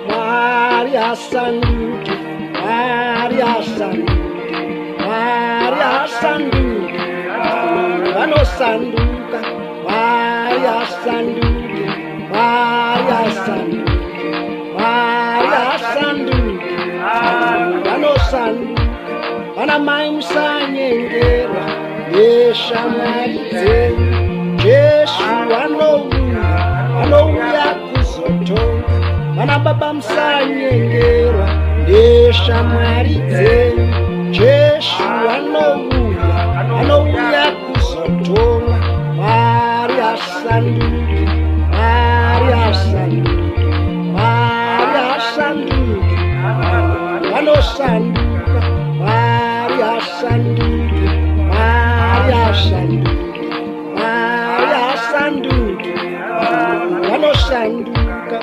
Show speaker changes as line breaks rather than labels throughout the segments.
Maria Sanduki, Maria Sanduki, Maria Sanduki, Vano Sanduka, Maria Sanduki, Maria Sanduki, Maria Sanduki, Vano Sanduka, Vana Maimsa Nyengera, Yesha Marize, Jeshu Anouya Kuzotonga, Vana Baba Msanyengera, Yesha Marize, Jeshu Anouya Kuzotonga, Maria Sanduki, Maria Sanduki, Maria Sanduki, Vano Sanduka, Maria Sanduki, Maria Sanduki, Maria Sanduki, Vano Sanduka.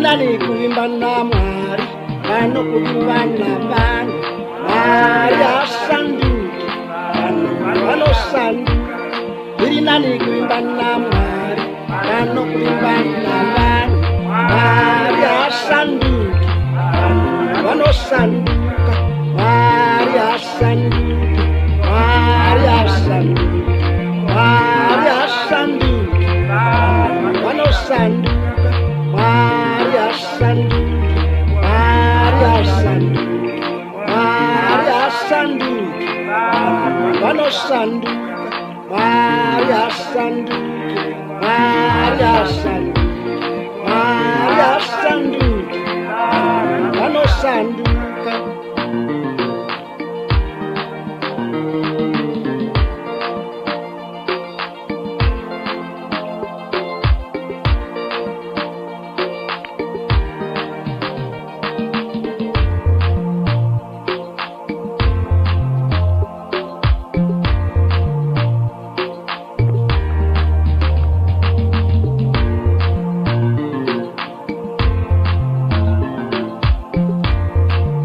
Nani kuimba na Mwari, vano kuimba na vanhu, Maria Sanduki, vano sanduka. Viri nani kuimba na Mwari, vano kuimba na vanhu, Maria Sanduki, vano sanduka. Maria Sanduki, Maria Sanduki, Maria Sanduki, vano sanduka. Maria Sanduki, Maria Sanduki, Maria Sanduki, Vano Sanduka, Maria Sanduki, Maria Sanduki, Maria Sanduki, Vano Sanduka.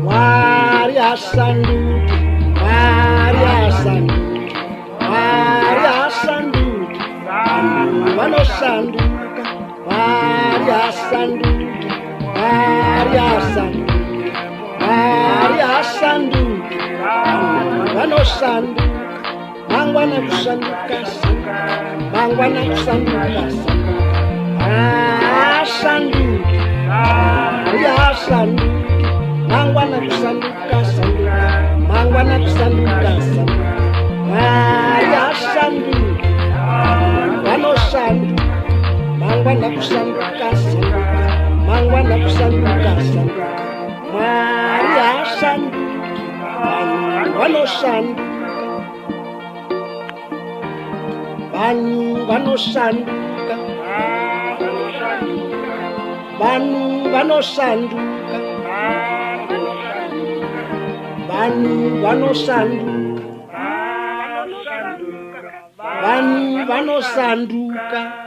Maria Sanduki, Maria Sanduki, Maria Sanduki, Vano Sanduka, Maria Sanduki, Maria Sanduki, Maria Sanduki, Vano Sanduka, Mangwana Kusanduka, Mangwana Kusanduka, Sanduki, Maria Sanduki. Mangwana Kusanduka, Sanduka, Mangwana Kusanduka, Sanduka, Maria Sanduki, Vano Sanduka, Mangwana Kusanduka, Sanduka, Mangwana Kusanduka, Sanduka, Maria Sanduki, Vano Sanduka, Vano Sanduka, Vano Sanduka, Vano Sanduka, Vano Sanduka.